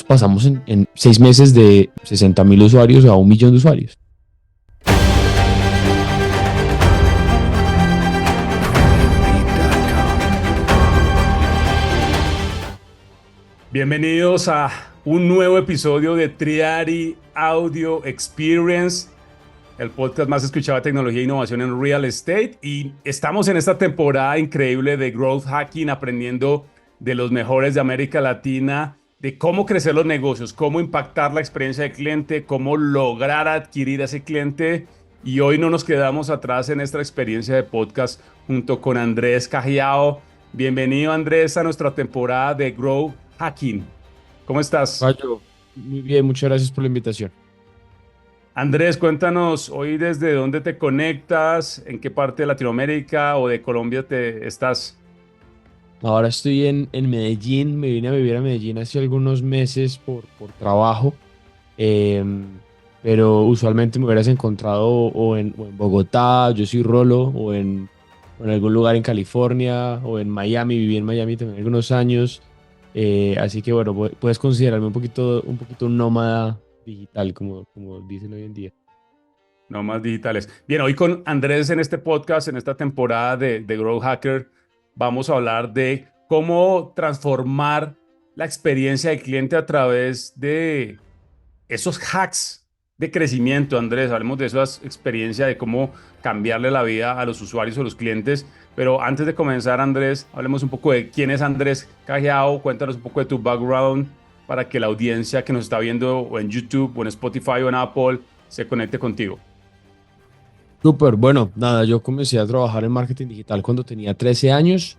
pasamos en 6 meses de 60,000 usuarios a 1 millón de usuarios. Bienvenidos a un nuevo episodio de Triari Audio Experience, el podcast más escuchado de tecnología e innovación en real estate. Y estamos en esta temporada increíble de Growth Hacking, aprendiendo de los mejores de América Latina, de cómo crecer los negocios, cómo impactar la experiencia del cliente, cómo lograr adquirir a ese cliente. Y hoy no nos quedamos atrás en esta experiencia de podcast junto con Andrés Cajiao. Bienvenido, Andrés, a nuestra temporada de Growth Hacking. ¿Cómo estás? Payo, muy bien, muchas gracias por la invitación. Andrés, cuéntanos hoy desde dónde te conectas, en qué parte de Latinoamérica o de Colombia te estás. Ahora estoy en Medellín, me vine a vivir a Medellín hace algunos meses por trabajo, em, pero usualmente me hubieras encontrado o en Bogotá, yo soy Rolo, o en algún lugar en California o en Miami, viví en Miami también algunos años, así que bueno, puedes considerarme un poquito un nómada digital, como dicen hoy en día. No más digitales. Bien, hoy con Andrés en este podcast, en esta temporada de Growth Hacker, vamos a hablar de cómo transformar la experiencia del cliente a través de esos hacks de crecimiento. Andrés, hablemos de esas experiencias, de cómo cambiarle la vida a los usuarios o los clientes. Pero antes de comenzar, Andrés, hablemos un poco de quién es Andrés Cajiao. Cuéntanos un poco de tu background para que la audiencia que nos está viendo o en YouTube o en Spotify o en Apple se conecte contigo. Súper, bueno, nada, yo comencé a trabajar en marketing digital cuando tenía 13 años.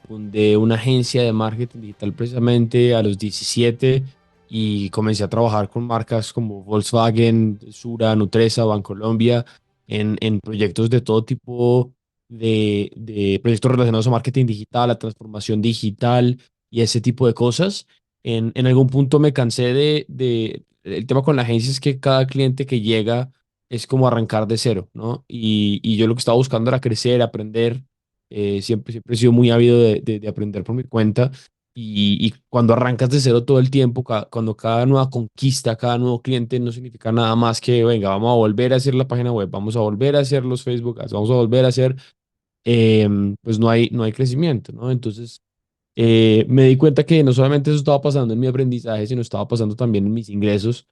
Fundé una agencia de marketing digital precisamente a los 17 y comencé a trabajar con marcas como Volkswagen, Sura, Nutresa, Bancolombia en proyectos de todo tipo de proyectos relacionados a marketing digital, a transformación digital y ese tipo de cosas. En algún punto me cansé el tema con la agencia es que cada cliente que llega es como arrancar de cero, ¿no? Y yo lo que estaba buscando era crecer, aprender. Siempre he sido muy ávido de aprender por mi cuenta. Y cuando arrancas de cero todo el tiempo, cuando cada nueva conquista, cada nuevo cliente no significa nada más que, venga, vamos a volver a hacer la página web, vamos a volver a hacer los Facebook Ads, vamos a volver a hacer, pues no hay crecimiento, ¿no? Entonces, me di cuenta que no solamente eso estaba pasando en mi aprendizaje, sino estaba pasando también en mis ingresos.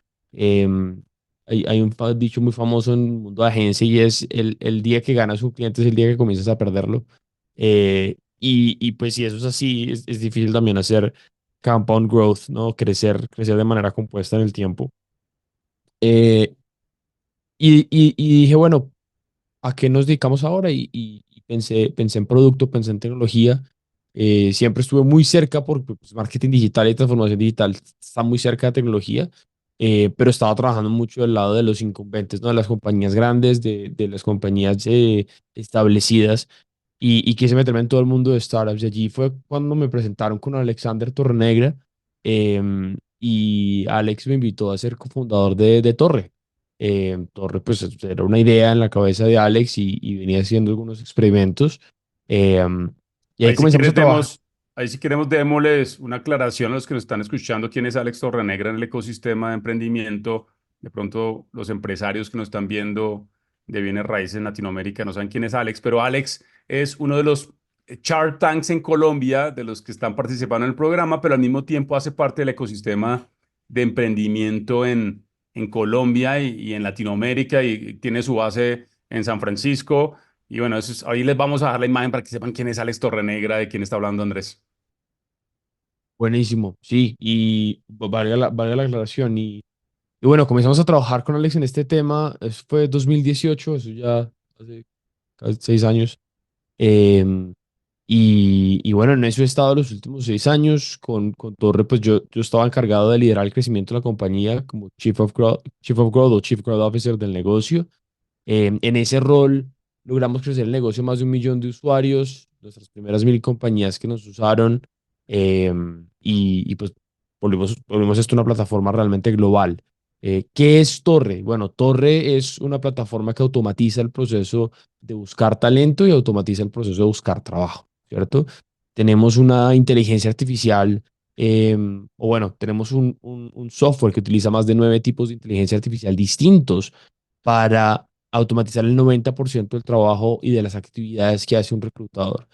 Hay un dicho muy famoso en el mundo de agencia y es el día que ganas un cliente es el día que comienzas a perderlo. Y pues si eso es así, es difícil también hacer compound growth, ¿no? Crecer de manera compuesta en el tiempo. Eh, y dije, bueno, ¿a qué nos dedicamos ahora? Y pensé en producto, pensé en tecnología. Siempre estuve muy cerca porque pues, marketing digital y transformación digital está muy cerca de tecnología, pero estaba trabajando mucho del lado de los incumbentes, ¿no? De las compañías grandes, de las compañías establecidas, y quise meterme en todo el mundo de startups. Y allí fue cuando me presentaron con Alexander Torrenegra, y Alex me invitó a ser cofundador de Torre. Torre, pues era una idea en la cabeza de Alex y venía haciendo algunos experimentos. eh, y ahí Ahí si comenzamos a quieres trabajar. ahí si queremos démosles una aclaración a los que nos están escuchando quién es Alex Torrenegra en el ecosistema de emprendimiento. De pronto los empresarios que nos están viendo de bienes raíces en Latinoamérica no saben quién es Alex, pero Alex es uno de los Shark Tanks en Colombia, de los que están participando en el programa, pero al mismo tiempo hace parte del ecosistema de emprendimiento en Colombia y en Latinoamérica y tiene su base en San Francisco. Y bueno, ahí les vamos a dejar la imagen para que sepan quién es Alex Torrenegra, de quién está hablando Andrés. Buenísimo, sí, y valga la aclaración. Y bueno, comenzamos a trabajar con Alex en este tema. Eso fue 2018, eso ya hace casi 6 años. Em, y bueno, en eso he estado los últimos 6 años. Con Torre, pues yo estaba encargado de liderar el crecimiento de la compañía como Chief of Growth o Chief Growth Officer del negocio. En ese rol logramos crecer el negocio a más de 1 millón de usuarios, nuestras primeras 1.000 compañías que nos usaron, y pues volvimos esto una plataforma realmente global. ¿Qué es Torre? Bueno, Torre es una plataforma que automatiza el proceso de buscar talento y automatiza el proceso de buscar trabajo, ¿cierto? Tenemos una inteligencia artificial O bueno, tenemos un software que utiliza más de 9 tipos de inteligencia artificial distintos para automatizar el 90% del trabajo y de las actividades que hace un reclutador.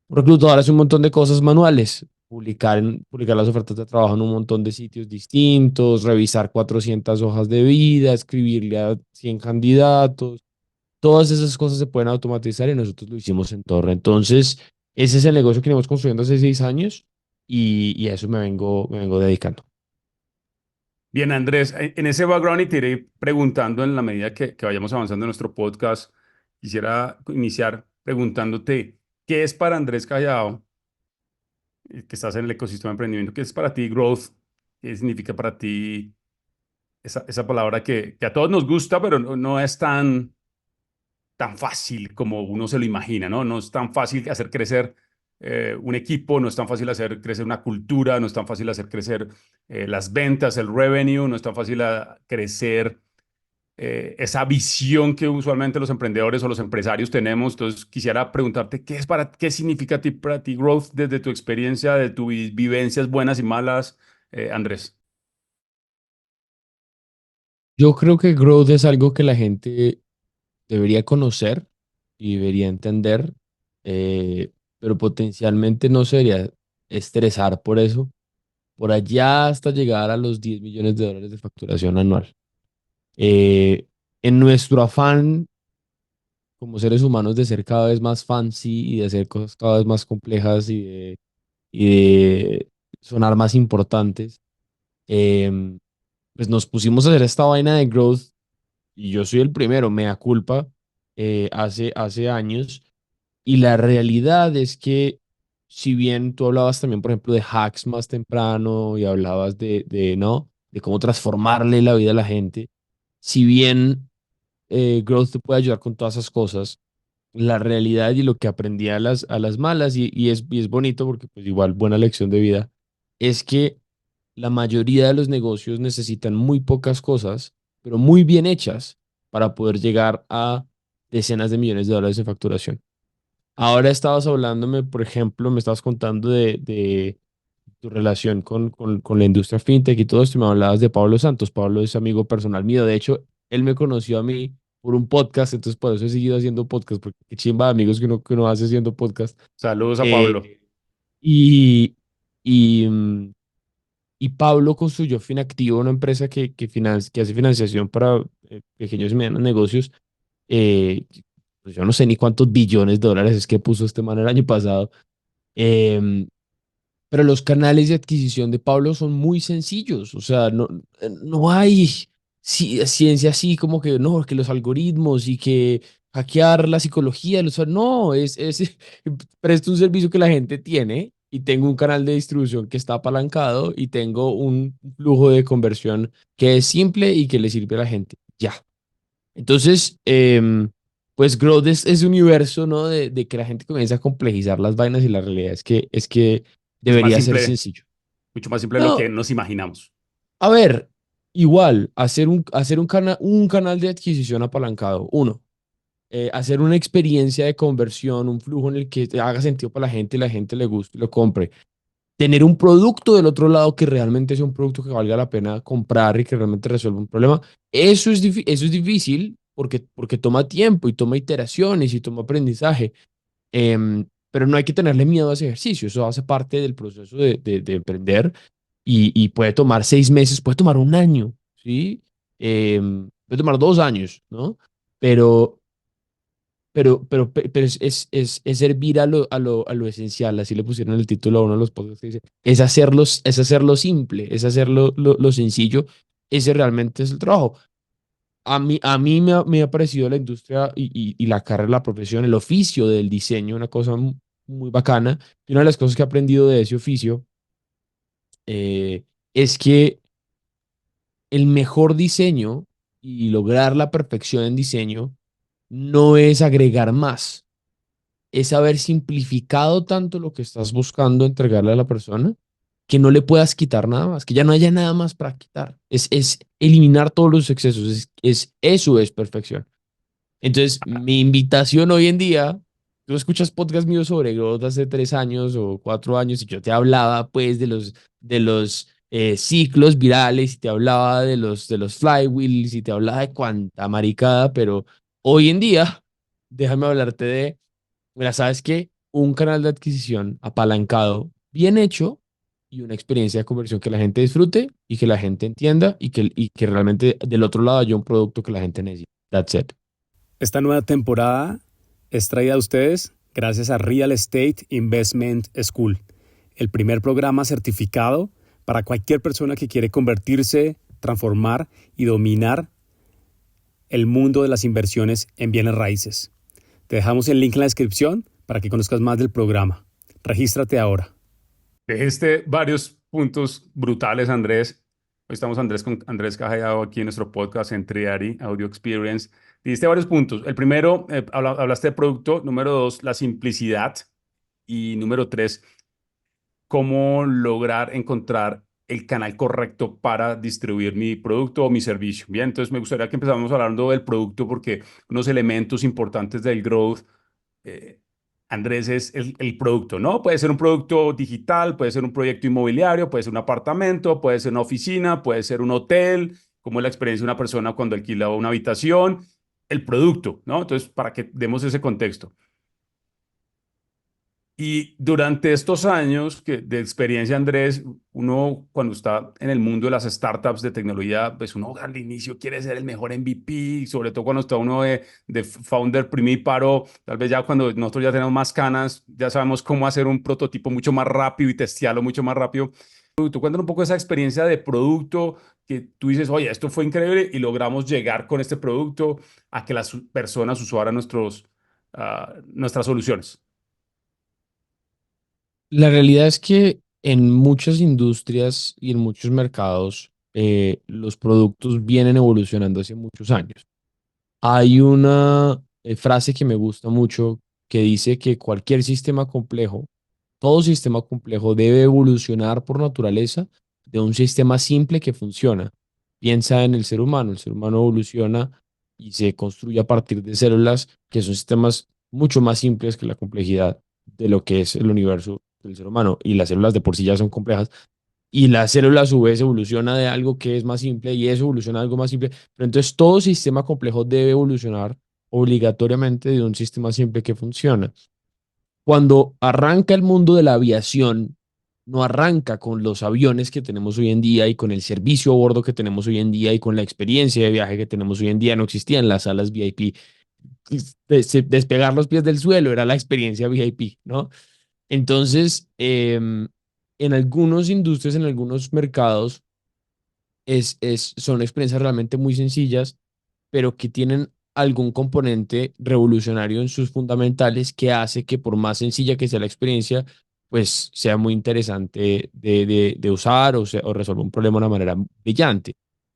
Un reclutador hace un montón de cosas manuales, publicar las ofertas de trabajo en un montón de sitios distintos, revisar 400 hojas de vida, escribirle a 100 candidatos. Todas esas cosas se pueden automatizar y nosotros lo hicimos en Torre. Entonces, ese es el negocio que venimos construyendo hace 6 años y a eso me vengo dedicando. Bien, Andrés, en ese background y te iré preguntando en la medida que vayamos avanzando en nuestro podcast. Quisiera iniciar preguntándote, ¿qué es para Andrés Callao, que estás en el ecosistema de emprendimiento, qué es para ti growth? ¿Qué significa para ti esa palabra que a todos nos gusta, pero no es tan fácil como uno se lo imagina, ¿no? No es tan fácil hacer crecer un equipo, no es tan fácil hacer crecer una cultura, no es tan fácil hacer crecer las ventas, el revenue, no es tan fácil crecer esa visión que usualmente los emprendedores o los empresarios tenemos. Entonces, quisiera preguntarte, ¿qué significa para ti growth desde tu experiencia, de tus vivencias buenas y malas, Andrés? Yo creo que growth es algo que la gente debería conocer y debería entender, eh, pero potencialmente no se debería estresar por eso, por allá hasta llegar a los 10 millones de dólares de facturación anual. Eh, en nuestro afán como seres humanos de ser cada vez más fancy y de hacer cosas cada vez más complejas y de sonar más importantes, em, pues nos pusimos a hacer esta vaina de growth y yo soy el primero, mea culpa, hace años. Y la realidad es que, si bien tú hablabas también, por ejemplo, de hacks más temprano y hablabas ¿no? De cómo transformarle la vida a la gente, si bien Growth te puede ayudar con todas esas cosas, la realidad y lo que aprendí a las malas, y es bonito porque pues igual buena lección de vida, es que la mayoría de los negocios necesitan muy pocas cosas, pero muy bien hechas para poder llegar a decenas de millones de dólares en facturación. Ahora estabas hablándome, por ejemplo, me estabas contando de tu relación con la industria fintech y todo esto, y me hablabas de Pablo Santos. Pablo es amigo personal mío. De hecho, él me conoció a mí por un podcast, entonces por eso he seguido haciendo podcast, porque qué chimba de amigos que uno hace haciendo podcast. Saludos a Pablo. Eh, y, y, mm, y Pablo construyó Finactivo, una empresa que hace financiación para pequeños y medianos negocios. Eh, pues yo no sé ni cuántos billones de dólares es que puso este man el año pasado. Em, pero los canales de adquisición de Pablo son muy sencillos. O sea, no hay ciencia así como que no, que los algoritmos y que hackear la psicología. No, presto un servicio que la gente tiene y tengo un canal de distribución que está apalancado y tengo un flujo de conversión que es simple y que le sirve a la gente. Ya. Entonces, pues Growth es ese universo, ¿no? De que la gente comienza a complejizar las vainas y la realidad es que Mucho más debería ser simple, sencillo. mucho más simple de lo que No, nos imaginamos. a ver, igual, hacer un canal de adquisición apalancado, uno, hacer una experiencia de conversión, un flujo en el que haga sentido para la gente le guste y lo compre. Tener un producto del otro lado que realmente sea un producto que valga la pena comprar y que realmente resuelva un problema. Eso es difícil porque toma tiempo y toma iteraciones y toma aprendizaje. Pero no hay que tenerle miedo a ese ejercicio. Eso hace parte del proceso de emprender y puede tomar 6 meses, puede tomar un año, ¿sí? Puede tomar 2 años, ¿no? Pero, pero es servir a lo esencial, así le pusieron el título a uno de los podcasts que dice, es hacerlo simple, es hacerlo lo sencillo, ese realmente es el trabajo. A mí me ha parecido la industria y la carrera, la profesión, el oficio del diseño, una cosa muy bacana. Y una de las cosas que he aprendido de ese oficio es que el mejor diseño y lograr la perfección en diseño no es agregar más, es haber simplificado tanto lo que estás buscando entregarle a la persona que no le puedas quitar nada más, que ya no haya nada más para quitar. Es eliminar todos los excesos, eso es perfección. Entonces, mi invitación hoy en día tú escuchas podcast míos sobre growth hace 3 años o 4 años y yo te hablaba pues de los ciclos virales y te hablaba de los flywheels y te hablaba de cuánta maricada, pero hoy en día, déjame hablarte mira, ¿sabes qué? Un canal de adquisición apalancado, bien hecho y una experiencia de conversión que la gente disfrute y que la gente entienda y que realmente del otro lado haya un producto que la gente necesita. That's it. Esta nueva temporada es traída a ustedes gracias a Real Estate Investment School, el primer programa certificado para cualquier persona que quiere convertirse, transformar y dominar el mundo de las inversiones en bienes raíces. Te dejamos el link en la descripción para que conozcas más del programa. Regístrate ahora. Dijiste varios puntos brutales, Andrés. Hoy estamos con Andrés Cajallado aquí en nuestro podcast en Triari Audio Experience. Dijiste varios puntos. El primero, hablaste de producto. Número dos, la simplicidad. Y número tres, cómo lograr encontrar el canal correcto para distribuir mi producto o mi servicio. Bien, entonces me gustaría que empezáramos hablando del producto porque unos elementos importantes del growth, eh, Andrés, es el producto, ¿no? Puede ser un producto digital, puede ser un proyecto inmobiliario, puede ser un apartamento, puede ser una oficina, puede ser un hotel, como es la experiencia de una persona cuando alquila una habitación, el producto, ¿no? Entonces, para que demos ese contexto. Y durante estos años de experiencia, Andrés, uno cuando está en el mundo de las startups de tecnología, pues uno al inicio quiere ser el mejor MVP, sobre todo cuando está uno de founder primíparo, tal vez ya cuando nosotros ya tenemos más canas, ya sabemos cómo hacer un prototipo mucho más rápido y testearlo mucho más rápido. Tú cuéntanos un poco esa experiencia de producto que tú dices, oye, esto fue increíble y logramos llegar con este producto a que las personas usaran nuestras soluciones. La realidad es que en muchas industrias y en muchos mercados los productos vienen evolucionando hace muchos años. Hay una frase que me gusta mucho que dice que cualquier sistema complejo, todo sistema complejo debe evolucionar por naturaleza de un sistema simple que funciona. Piensa en el ser humano evoluciona y se construye a partir de células que son sistemas mucho más simples que la complejidad de lo que es el universo del ser humano y las células de por sí ya son complejas y la célula a su vez evoluciona de algo que es más simple y eso evoluciona a algo más simple. Pero entonces todo sistema complejo debe evolucionar obligatoriamente de un sistema simple que funciona. Cuando arranca el mundo de la aviación, no arranca con los aviones que tenemos hoy en día y con el servicio a bordo que tenemos hoy en día y con la experiencia de viaje que tenemos hoy en día. No existían las salas VIP. Despegar los pies del suelo era la experiencia VIP, ¿no? Entonces, en algunas industrias, en algunos mercados, son experiencias realmente muy sencillas, pero que tienen algún componente revolucionario en sus fundamentales que hace que por más sencilla que sea la experiencia, pues sea muy interesante de usar o resolver un problema de una manera brillante.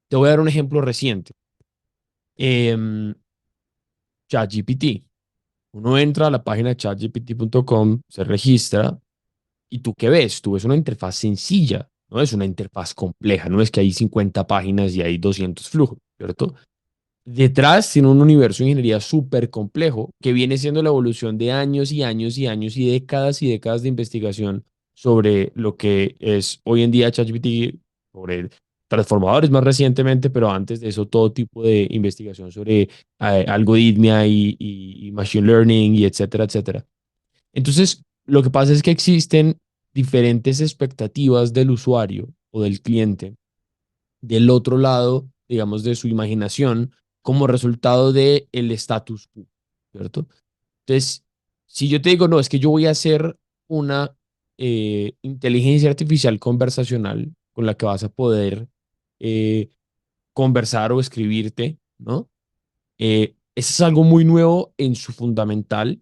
Te voy a dar un ejemplo reciente. Em, ChatGPT. Uno entra a la página de chatgpt.com, se registra. ¿Y tú qué ves? Tú ves una interfaz sencilla, no es una interfaz compleja, no es que hay 50 páginas y hay 200 flujos, ¿cierto? Detrás tiene un universo de ingeniería súper complejo que viene siendo la evolución de años y años y años y décadas de investigación sobre lo que es hoy en día ChatGPT, sobre transformadores más recientemente, pero antes de eso todo tipo de investigación sobre algoritmia y machine learning y etcétera, etcétera. Entonces, lo que pasa es que existen diferentes expectativas del usuario o del cliente del otro lado, digamos, de su imaginación como resultado del status quo, ¿cierto? Entonces, si yo te digo, no, es que yo voy a hacer una inteligencia artificial conversacional con la que vas a poder eh, conversar o escribirte, ¿no? Eso es algo muy nuevo en su fundamental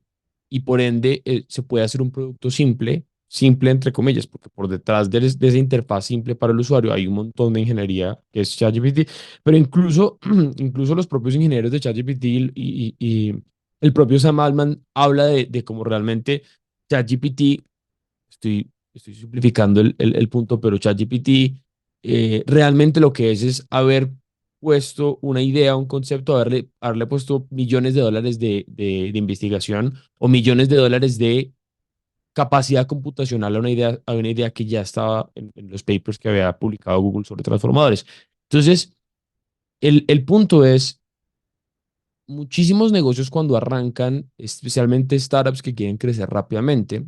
y por ende se puede hacer un producto simple, simple entre comillas, porque por detrás de esa interfaz simple para el usuario hay un montón de ingeniería que es ChatGPT, pero incluso, incluso los propios ingenieros de ChatGPT y el propio Sam Altman habla de cómo realmente ChatGPT, estoy simplificando el punto, pero ChatGPT realmente lo que es haber puesto una idea, un concepto, haberle puesto millones de dólares de investigación o millones de dólares de capacidad computacional a una idea que ya estaba en los papers que había publicado Google sobre transformadores. Entonces, el punto es, muchísimos negocios cuando arrancan, especialmente startups que quieren crecer rápidamente,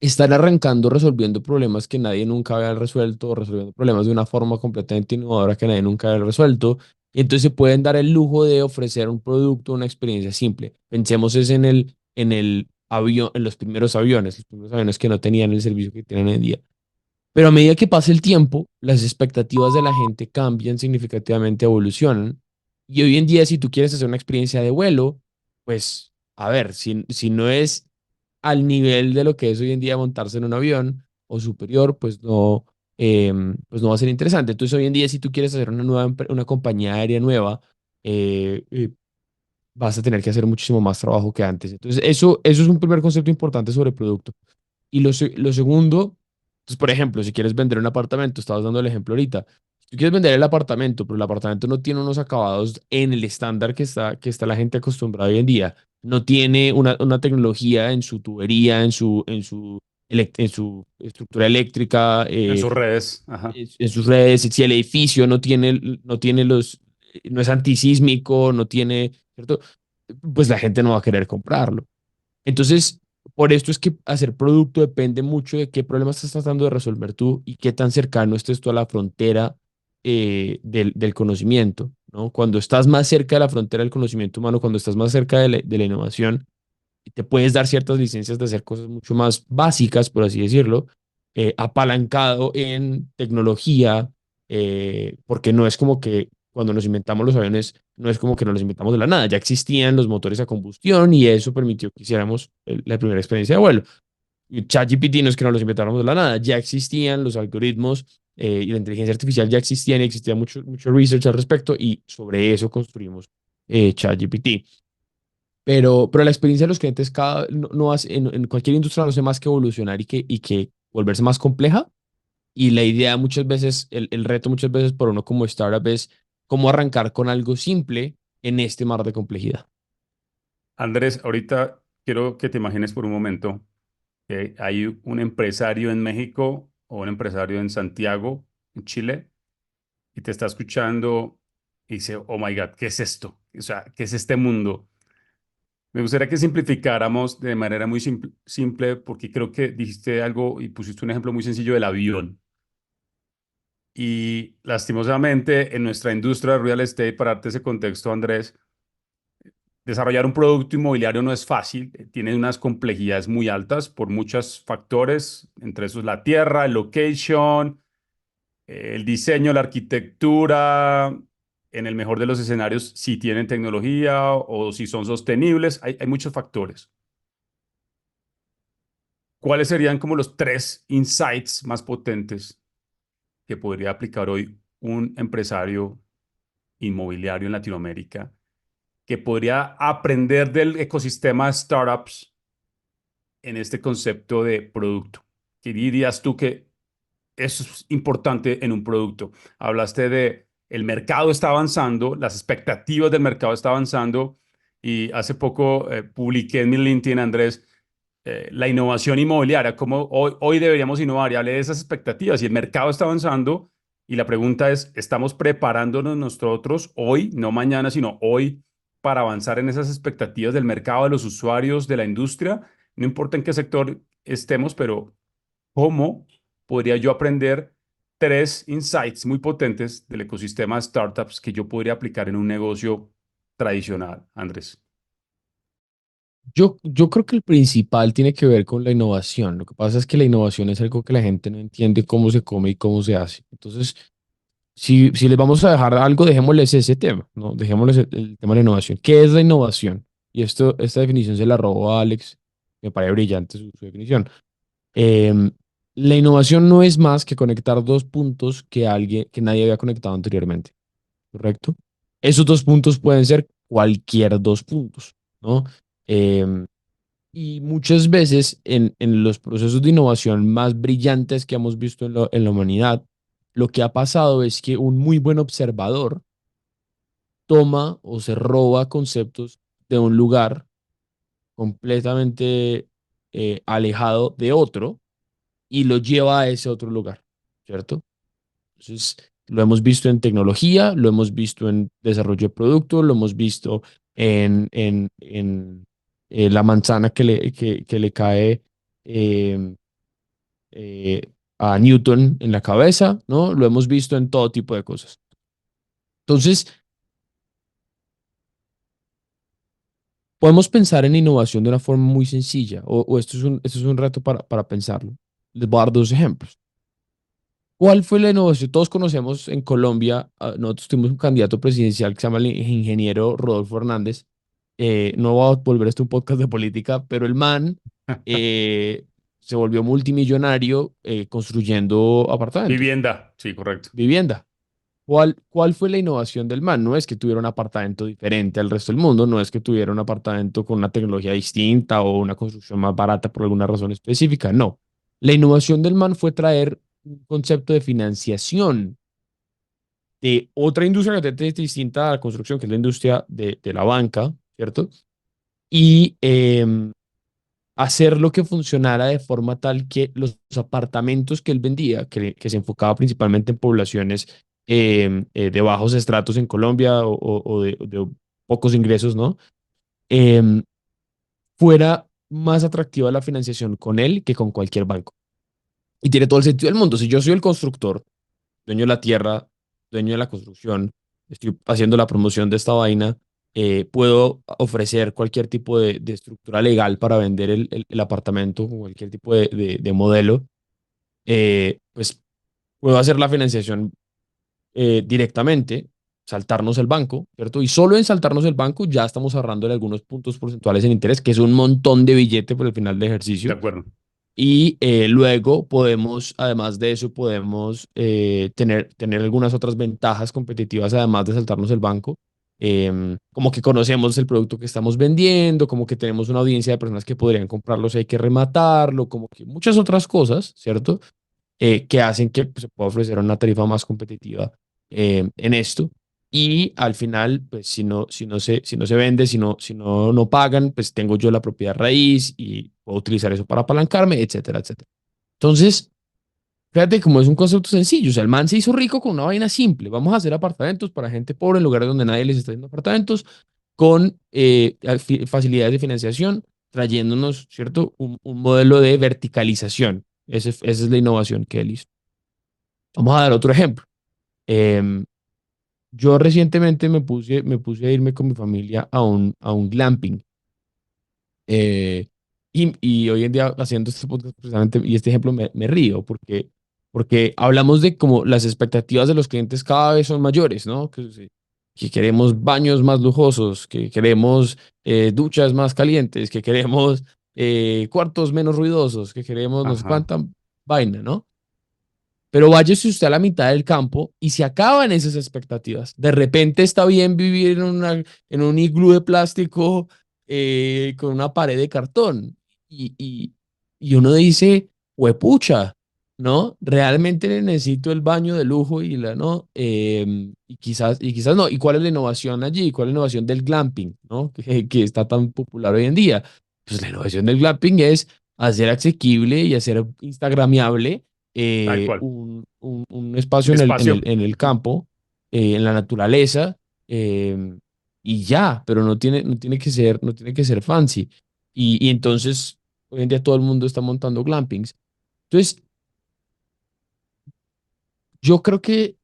están arrancando resolviendo problemas que nadie nunca había resuelto o resolviendo problemas de una forma completamente innovadora que nadie nunca había resuelto. Y entonces se pueden dar el lujo de ofrecer un producto, una experiencia simple. Pensemos es en el avión, en los primeros aviones que no tenían el servicio que tienen hoy en día. Pero a medida que pasa el tiempo, las expectativas de la gente cambian significativamente, evolucionan. Y hoy en día, si tú quieres hacer una experiencia de vuelo, pues, a ver, si no es al nivel de lo que es hoy en día montarse en un avión o superior, pues no va a ser interesante. Entonces, hoy en día, si tú quieres hacer una compañía aérea nueva, eh, eh, vas a tener que hacer muchísimo más trabajo que antes. Entonces, eso es un primer concepto importante sobre producto. Y lo segundo, entonces, por ejemplo, si quieres vender un apartamento, estabas dando el ejemplo ahorita. Si tú quieres vender el apartamento, pero el apartamento no tiene unos acabados en el estándar que está la gente acostumbrada hoy en día, no tiene una tecnología en su tubería, en su estructura eléctrica, En sus redes. Ajá. en sus redes, si el edificio no es antisísmico, no tiene, ¿cierto? Pues la gente no va a querer comprarlo. Entonces, por esto es que hacer producto depende mucho de qué problema estás tratando de resolver tú y qué tan cercano estés tú a la frontera del conocimiento, ¿no? Cuando estás más cerca de la frontera del conocimiento humano, cuando estás más cerca de la innovación, te puedes dar ciertas licencias de hacer cosas mucho más básicas, por así decirlo, apalancado en tecnología, porque no es como que cuando nos inventamos los aviones, no es como que nos los inventamos de la nada, ya existían los motores a combustión y eso permitió que hiciéramos la primera experiencia de vuelo. Y ChatGPT no es que nos los inventáramos de la nada, ya existían los algoritmos y la inteligencia artificial ya existían y existía mucho research al respecto y sobre eso construimos ChatGPT. Pero la experiencia de los clientes no hace, en cualquier industria no hace más que evolucionar y que volverse más compleja. Y la idea muchas veces, el reto muchas veces por uno como startup es cómo arrancar con algo simple en este mar de complejidad. Andrés, ahorita quiero que te imagines por un momento que hay un empresario en México o un empresario en Santiago, en Chile, y te está escuchando y dice, oh my God, ¿qué es esto? O sea, ¿qué es este mundo? Me gustaría que simplificáramos de manera muy simple, porque creo que dijiste algo y pusiste un ejemplo muy sencillo del avión. Y lastimosamente en nuestra industria de real estate, para darte ese contexto, Andrés, desarrollar un producto inmobiliario no es fácil, tiene unas complejidades muy altas por muchos factores, entre esos la tierra, el location, el diseño, la arquitectura, en el mejor de los escenarios, si tienen tecnología o si son sostenibles, hay muchos factores. ¿Cuáles serían como los tres insights más potentes que podría aplicar hoy un empresario inmobiliario en Latinoamérica que podría aprender del ecosistema de startups en este concepto de producto? ¿Qué dirías tú que eso es importante en un producto? Hablaste de el mercado está avanzando, las expectativas del mercado está avanzando y hace poco publiqué en mi LinkedIn, Andrés, la innovación inmobiliaria, cómo hoy deberíamos innovar y hablé de esas expectativas y el mercado está avanzando y la pregunta es, ¿estamos preparándonos nosotros hoy, no mañana, sino hoy para avanzar en esas expectativas del mercado, de los usuarios, de la industria? No importa en qué sector estemos, pero ¿cómo podría yo aprender tres insights muy potentes del ecosistema de startups que yo podría aplicar en un negocio tradicional, Andrés? Yo creo que el principal tiene que ver con la innovación. Lo que pasa es que la innovación es algo que la gente no entiende cómo se come y cómo se hace. Entonces, si les vamos a dejar algo, dejémosles ese tema, ¿no? Dejémosles el tema de la innovación. ¿Qué es la innovación? Esta definición se la robó a Alex, me parece brillante su definición. Em, la innovación no es más que conectar dos puntos que nadie había conectado anteriormente, ¿correcto? Esos dos puntos pueden ser cualquier dos puntos, ¿no? Em, y muchas veces en los procesos de innovación más brillantes que hemos visto en la humanidad, lo que ha pasado es que un muy buen observador toma o se roba conceptos de un lugar completamente alejado de otro y lo lleva a ese otro lugar, ¿cierto? Entonces, lo hemos visto en tecnología, lo hemos visto en desarrollo de productos, lo hemos visto en la manzana que le cae eh, eh, a Newton en la cabeza, ¿no? Lo hemos visto en todo tipo de cosas. Entonces, podemos pensar en innovación de una forma muy sencilla, o esto es un reto para pensarlo. Les voy a dar dos ejemplos. ¿Cuál fue la innovación? Todos conocemos en Colombia, nosotros tuvimos un candidato presidencial que se llama el ingeniero Rodolfo Hernández. No voy a volver esto un podcast de política, pero el man eh, se volvió multimillonario construyendo apartamentos, Vivienda, sí, correcto. vivienda. ¿Cuál fue la innovación del man? No es que tuviera un apartamento diferente al resto del mundo, no es que tuviera un apartamento con una tecnología distinta o una construcción más barata por alguna razón específica, no. La innovación del man fue traer un concepto de financiación de otra industria completamente distinta a la construcción, que es la industria de la banca, ¿cierto? Y hacerlo que funcionara de forma tal que los apartamentos que él vendía, que se enfocaba principalmente en poblaciones de bajos estratos en Colombia o de pocos ingresos, ¿no? Em, fuera más atractiva la financiación con él que con cualquier banco. Y tiene todo el sentido del mundo. Si yo soy el constructor, dueño de la tierra, dueño de la construcción, estoy haciendo la promoción de esta vaina, puedo ofrecer cualquier tipo de estructura legal para vender el apartamento o cualquier tipo de modelo, pues puedo hacer la financiación directamente, saltarnos el banco, ¿cierto? Y solo en saltarnos el banco ya estamos ahorrándole algunos puntos porcentuales en interés, que es un montón de billete por el final de De ejercicio. acuerdo. Y luego podemos, además de eso, podemos tener algunas otras ventajas competitivas, además de saltarnos el banco. Como que conocemos el producto que estamos vendiendo, como que tenemos una audiencia de personas que podrían comprarlo si hay que rematarlo, como que muchas otras cosas, ¿cierto? Que hacen que pues, se pueda ofrecer una tarifa más competitiva en esto. Y al final, pues si no se vende, no pagan, pues tengo yo la propiedad raíz y puedo utilizar eso para apalancarme, etcétera, etcétera. Entonces, fíjate cómo es un concepto sencillo. O sea, el man se hizo rico con una vaina simple. Vamos a hacer apartamentos para gente pobre en lugares donde nadie les está haciendo apartamentos con facilidades de financiación, trayéndonos, ¿cierto? Un modelo de verticalización. Esa es la innovación que él hizo. Vamos a dar otro ejemplo. Em, yo recientemente me puse a irme con mi familia a un glamping. Eh, y hoy en día haciendo este podcast precisamente, y este ejemplo me río porque hablamos de cómo las expectativas de los clientes cada vez son mayores, ¿no? Que queremos baños más lujosos, que queremos duchas más calientes, que queremos cuartos menos ruidosos, que queremos no sé Ajá. cuánta vaina, ¿no? Pero váyase usted a la mitad del campo y se acaban esas expectativas. De repente está bien vivir en un iglú de plástico con una pared de cartón. Y, y, y uno dice, huepucha, ¿no? Realmente necesito el baño de lujo y la no. Y quizás no. ¿Y cuál es la innovación allí? ¿Cuál es la innovación del glamping, ¿no? Que está tan popular hoy en día. Pues la innovación del glamping es hacer asequible y hacer instagramiable Tal cual. un Un espacio espacio. en el campo, en la naturaleza, y ya, pero no tiene que ser fancy. Y entonces, hoy en día todo el mundo está montando glampings. Entonces, yo creo que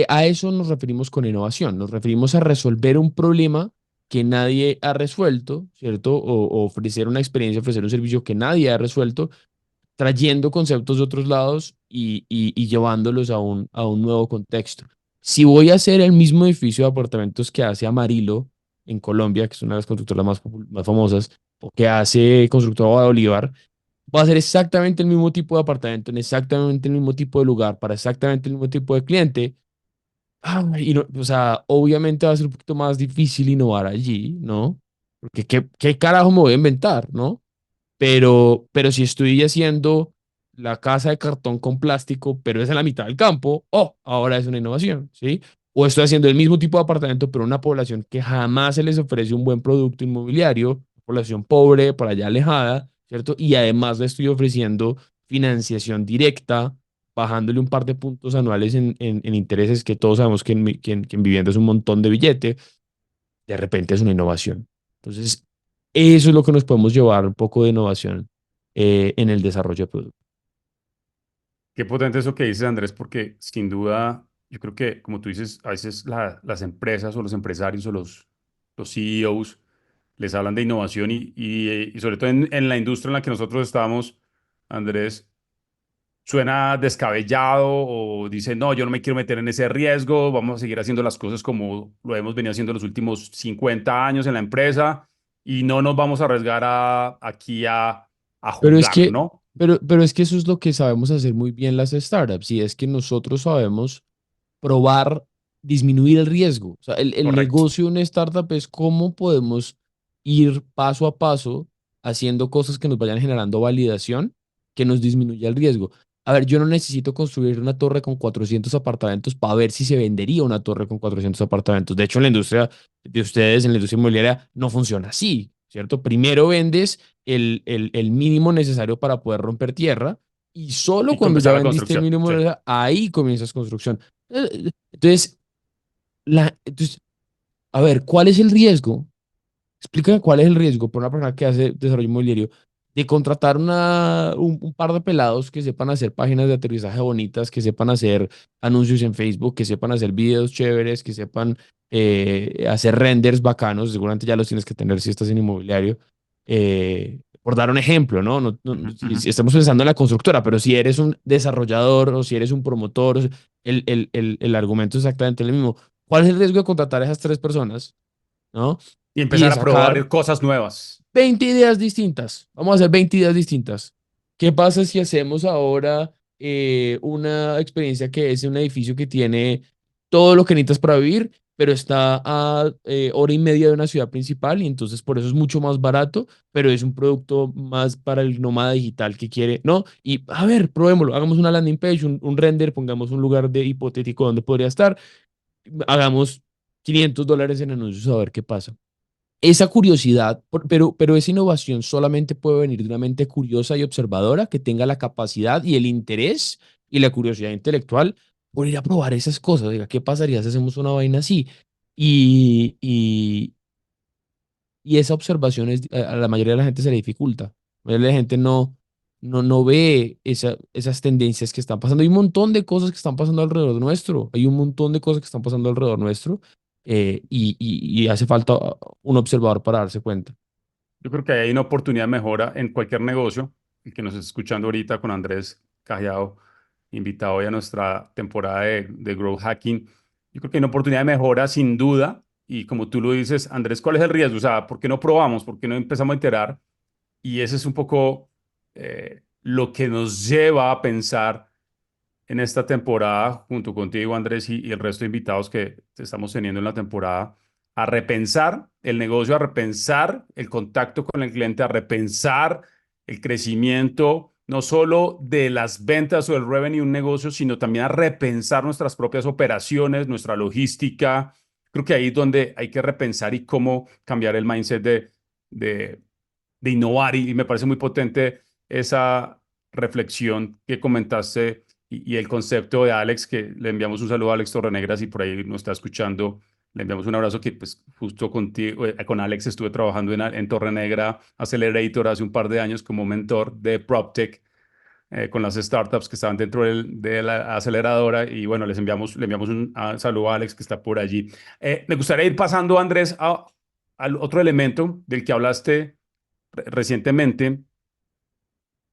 a eso nos referimos con innovación. Nos referimos a resolver un problema que nadie ha resuelto, ¿cierto? O ofrecer una experiencia, ofrecer un servicio que nadie ha resuelto trayendo conceptos de otros lados y llevándolos a un nuevo contexto. Si voy a hacer el mismo edificio de apartamentos que hace Amarillo en Colombia, que es una de las constructoras más famosas, o que hace Constructora de Bolívar, va a ser exactamente el mismo tipo de apartamento, en exactamente el mismo tipo de lugar, para exactamente el mismo tipo de cliente. O sea, obviamente va a ser un poquito más difícil innovar allí, ¿no? Porque ¿qué carajo me voy a inventar, ¿no? Pero si estoy haciendo la casa de cartón con plástico, pero es en la mitad del campo, oh, ahora es una innovación, ¿sí? o estoy haciendo el mismo tipo de apartamento, pero una población que jamás se les ofrece un buen producto inmobiliario, población pobre, por allá alejada, ¿cierto? Y además le estoy ofreciendo financiación directa, bajándole un par de puntos anuales en intereses que todos sabemos que en vivienda es un montón de billete, de repente es una innovación. Entonces, eso es lo que nos podemos llevar un poco de innovación en el desarrollo de productos. Qué potente eso que dices, Andrés, porque sin duda, yo creo que, como tú dices, a veces las empresas o los empresarios o los CEOs les hablan de innovación y sobre todo en la industria en la que nosotros estamos, Andrés, suena descabellado o dice, no, yo no me quiero meter en ese riesgo, vamos a seguir haciendo las cosas como lo hemos venido haciendo los últimos 50 años en la empresa y no nos vamos a arriesgar aquí a Pero es jugar, que, ¿no? pero es que eso es lo que sabemos hacer muy bien las startups, y es que nosotros sabemos probar, disminuir el riesgo. O sea, el Correcto. negocio de una startup es cómo podemos ir paso a paso haciendo cosas que nos vayan generando validación, que nos disminuya el riesgo. A ver, yo no necesito construir una torre con 400 apartamentos para ver si se vendería una torre con 400 apartamentos. De hecho, en la industria de ustedes, en la industria inmobiliaria, no funciona así, ¿cierto? Primero vendes el mínimo necesario para poder romper tierra, y solo Y cuando ya comenzar la vendiste el construcción. mínimo, Sí. ahí comienzas construcción. Entonces, entonces, a ver, ¿cuál es el riesgo? Explícame cuál es el riesgo por una persona que hace desarrollo inmobiliario de contratar un par de pelados que sepan hacer páginas de aterrizaje bonitas, que sepan hacer anuncios en Facebook, que sepan hacer videos chéveres, que sepan hacer renders bacanos. Seguramente ya los tienes que tener si estás en inmobiliario. Por dar un ejemplo, ¿no? Ujú, ujú. Si estamos pensando en la constructora, pero si eres un desarrollador o si eres un promotor, el argumento es exactamente el mismo. ¿Cuál es el riesgo de contratar a esas tres personas? ¿No? Y Y empezar de a sacar probar cosas nuevas. 20 ideas distintas. Vamos a hacer 20 ideas distintas. ¿Qué pasa si hacemos ahora una experiencia que es un edificio que tiene todo lo que necesitas para vivir, pero está a hora y media de una ciudad principal, y entonces por eso es mucho más barato, pero es un producto más para el nómada digital que quiere, ¿no? Y a ver, probémoslo, hagamos una landing page, un render, pongamos un lugar de hipotético donde podría estar, hagamos $500 en anuncios a ver qué pasa. Esa curiosidad, pero esa innovación solamente puede venir de una mente curiosa y observadora que tenga la capacidad y el interés y la curiosidad intelectual por ir a probar esas cosas. Diga, ¿qué pasaría si hacemos una vaina así? Y, y, y esa observación a la mayoría de la gente se le dificulta. La mayoría de la gente no ve esas tendencias que están pasando. Hay un montón de cosas que están pasando alrededor nuestro. Hay un montón de cosas que están pasando alrededor nuestro, y hace falta un observador para darse cuenta. Yo creo que hay una oportunidad de mejora en cualquier negocio. El que nos está escuchando ahorita con Andrés Cajao, invitado hoy a nuestra temporada de Growth Hacking. Yo creo que hay una oportunidad de mejora sin duda. Y como tú lo dices, Andrés, ¿cuál es el riesgo? O sea, ¿por qué no probamos? ¿Por qué no empezamos a iterar? Y ese es un poco lo que nos lleva a pensar en esta temporada, junto contigo, Andrés, y el resto de invitados que estamos teniendo en la temporada, a repensar el negocio, a repensar el contacto con el cliente, a repensar el crecimiento, no solo de las ventas o del revenue de un negocio, sino también a repensar nuestras propias operaciones, nuestra logística. Creo que ahí es donde hay que repensar y cómo cambiar el mindset de, de innovar. Y me parece muy potente esa reflexión que comentaste y el concepto de Alex, que le enviamos un saludo a Alex Torrenegras y por ahí nos está escuchando. Le enviamos un abrazo que pues justo contigo, con Alex estuve trabajando en Torrenegra Accelerator hace un par de años como mentor de PropTech con las startups que estaban dentro de la aceleradora y bueno, le enviamos un saludo a Alex que está por allí. Me gustaría ir pasando, Andrés, al otro elemento del que hablaste recientemente.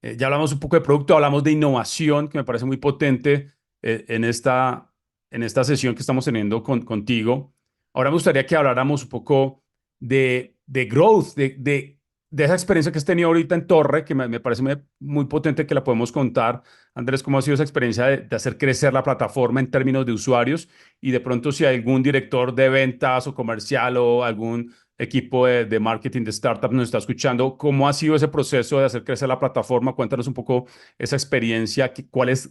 Ya hablamos un poco de producto, hablamos de innovación, que me parece muy potente en esta sesión que estamos teniendo contigo. Ahora me gustaría que habláramos un poco de growth, de esa experiencia que has tenido ahorita en Torre, que me parece muy potente que la podemos contar. Andrés, ¿cómo ha sido esa experiencia de hacer crecer la plataforma en términos de usuarios? Y de pronto si hay algún director de ventas o comercial o algún equipo de marketing de startup nos está escuchando, ¿cómo ha sido ese proceso de hacer crecer la plataforma? Cuéntanos un poco esa experiencia, cuáles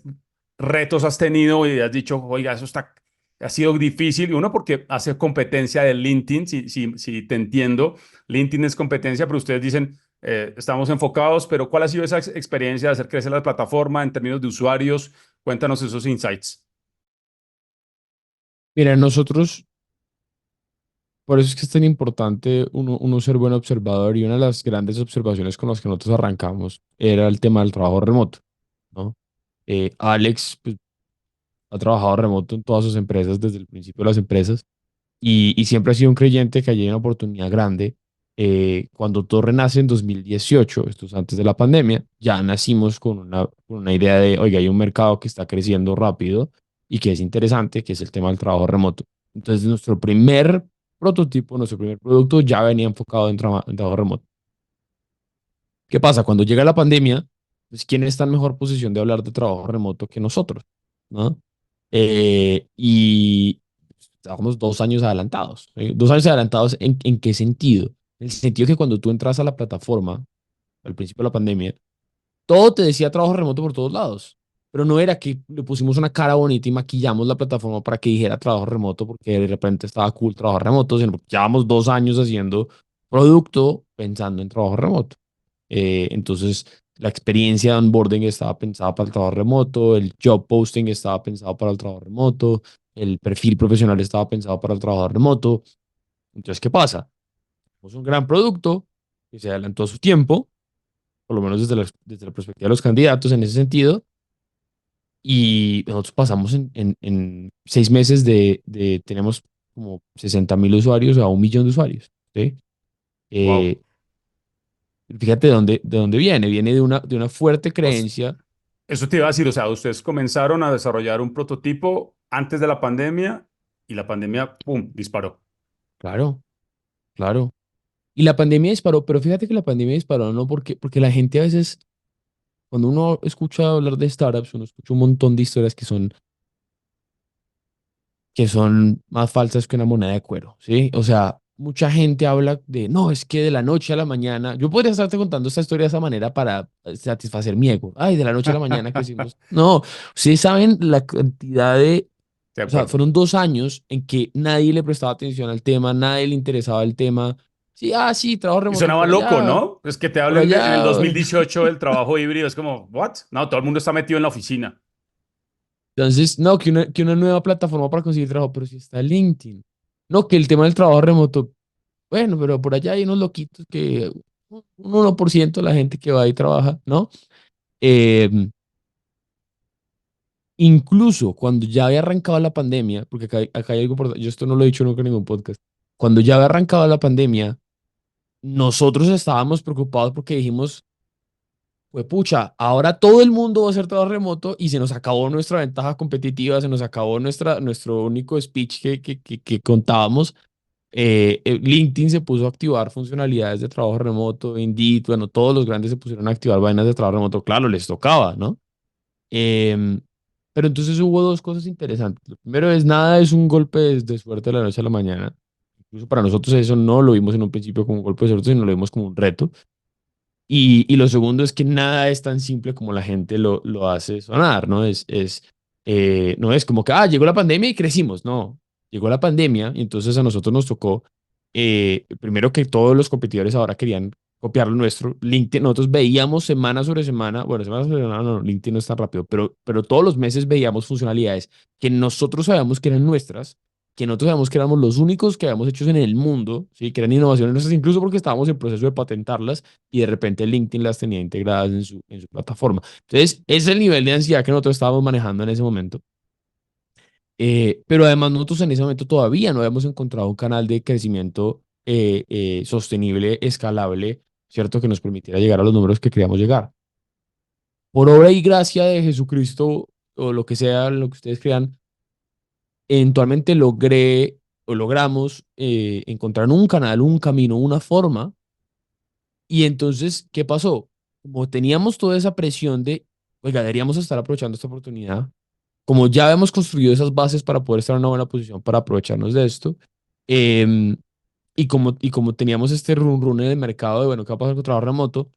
retos has tenido y has dicho, oiga, eso está, ha sido difícil, y uno porque hace competencia de LinkedIn, si te entiendo, LinkedIn es competencia, pero ustedes dicen, estamos enfocados, pero ¿cuál ha sido esa experiencia de hacer crecer la plataforma en términos de usuarios? Cuéntanos esos insights. Mira, nosotros, por eso es que es tan importante uno ser buen observador y una de las grandes observaciones con las que nosotros arrancamos era el tema del trabajo remoto, ¿no? Alex pues, ha trabajado remoto en todas sus empresas desde el principio de las empresas y siempre ha sido un creyente que allí hay una oportunidad grande. Cuando Torre nace en 2018, esto es antes de la pandemia, ya nacimos con una idea de, oiga, hay un mercado que está creciendo rápido y que es interesante, que es el tema del trabajo remoto. Entonces, nuestro primer prototipo, nuestro primer producto ya venía enfocado en trabajo remoto. ¿Qué pasa? Cuando llega la pandemia, pues ¿quién está en mejor posición de hablar de trabajo remoto que nosotros? ¿No? Y estábamos 2 años adelantados. ¿Sí? 2 años adelantados ¿en qué sentido? En el sentido que cuando tú entras a la plataforma, al principio de la pandemia, todo te decía trabajo remoto por todos lados. Pero no era que le pusimos una cara bonita y maquillamos la plataforma para que dijera trabajo remoto porque de repente estaba cool trabajo remoto, sino porque llevamos 2 años haciendo producto pensando en trabajo remoto. Entonces, la experiencia de onboarding estaba pensada para el trabajo remoto, el job posting estaba pensado para el trabajo remoto, el perfil profesional estaba pensado para el trabajo remoto. Entonces, ¿qué pasa? Es un gran producto que se adelantó a su tiempo, por lo menos desde la perspectiva de los candidatos en ese sentido, y nosotros pasamos en 6 meses tenemos como 60.000 usuarios a 1 millón de usuarios. ¿Sí? Wow. Eh, Fíjate de dónde viene. Viene de una fuerte creencia. Eso te iba a decir, o sea, ustedes comenzaron a desarrollar un prototipo antes de la pandemia y la pandemia, ¡pum!, disparó. Claro, claro. Y la pandemia disparó, pero fíjate que la pandemia disparó no porque la gente a veces, cuando uno escucha hablar de startups, uno escucha un montón de historias que son más falsas que una moneda de cuero, ¿sí? O sea, mucha gente habla de, no, es que de la noche a la mañana, yo podría estarte contando esta historia de esa manera para satisfacer mi ego. Ay, de la noche a la mañana crecimos. No, ustedes saben la cantidad de, De o sea, acuerdo. fueron 2 años en que nadie le prestaba atención al tema, nadie le interesaba el tema. Sí, sí, trabajo Y remoto sonaba loco, ¿no? Es que te por hablen en el allá. 2018 del trabajo híbrido, es como, ¿what? No, todo el mundo está metido en la oficina. Entonces, no, que una nueva plataforma para conseguir trabajo, pero si está LinkedIn. No, que el tema del trabajo remoto, bueno, pero por allá hay unos loquitos que un 1% de la gente que va y trabaja, ¿no? Eh, Incluso cuando ya había arrancado la pandemia, porque acá hay algo importante, yo esto no lo he dicho nunca en ningún podcast, cuando ya había arrancado la pandemia, nosotros estábamos preocupados porque dijimos, pues pucha, ahora todo el mundo va a hacer trabajo remoto y se nos acabó nuestra ventaja competitiva, se nos acabó nuestro único speech que contábamos. LinkedIn se puso a activar funcionalidades de trabajo remoto, Indeed, bueno, todos los grandes se pusieron a activar vainas de trabajo remoto, claro, les tocaba, ¿no? Em, pero entonces hubo dos cosas interesantes. Lo primero es, nada es un golpe de suerte de la noche a la mañana. Incluso para nosotros eso no lo vimos en un principio como un golpe de suerte, sino lo vimos como un reto. Y lo segundo es que nada es tan simple como la gente lo hace sonar, ¿no? No es como que, llegó la pandemia y crecimos, no. Llegó la pandemia y entonces a nosotros nos tocó, primero que todos los competidores ahora querían copiar lo nuestro. LinkedIn, nosotros veíamos semana sobre semana, bueno, semana sobre semana, no, LinkedIn no es tan rápido, pero todos los meses veíamos funcionalidades que nosotros sabíamos que eran nuestras, que nosotros sabíamos que éramos los únicos que habíamos hecho en el mundo, ¿sí? Que eran innovaciones nuestras, incluso porque estábamos en proceso de patentarlas y de repente LinkedIn las tenía integradas en su plataforma. Entonces, ese es el nivel de ansiedad que nosotros estábamos manejando en ese momento. Pero además nosotros en ese momento todavía no habíamos encontrado un canal de crecimiento sostenible, escalable, ¿cierto? Que nos permitiera llegar a los números que queríamos llegar. Por obra y gracia de Jesucristo o lo que sea, lo que ustedes crean, eventualmente logramos encontrar un canal, un camino, una forma. Y entonces, ¿qué pasó? Como teníamos toda esa presión de, oiga, deberíamos estar aprovechando esta oportunidad, como ya habíamos construido esas bases para poder estar en una buena posición para aprovecharnos de esto, em, y como teníamos este run run en el mercado de, bueno, ¿qué va a pasar con trabajo remoto?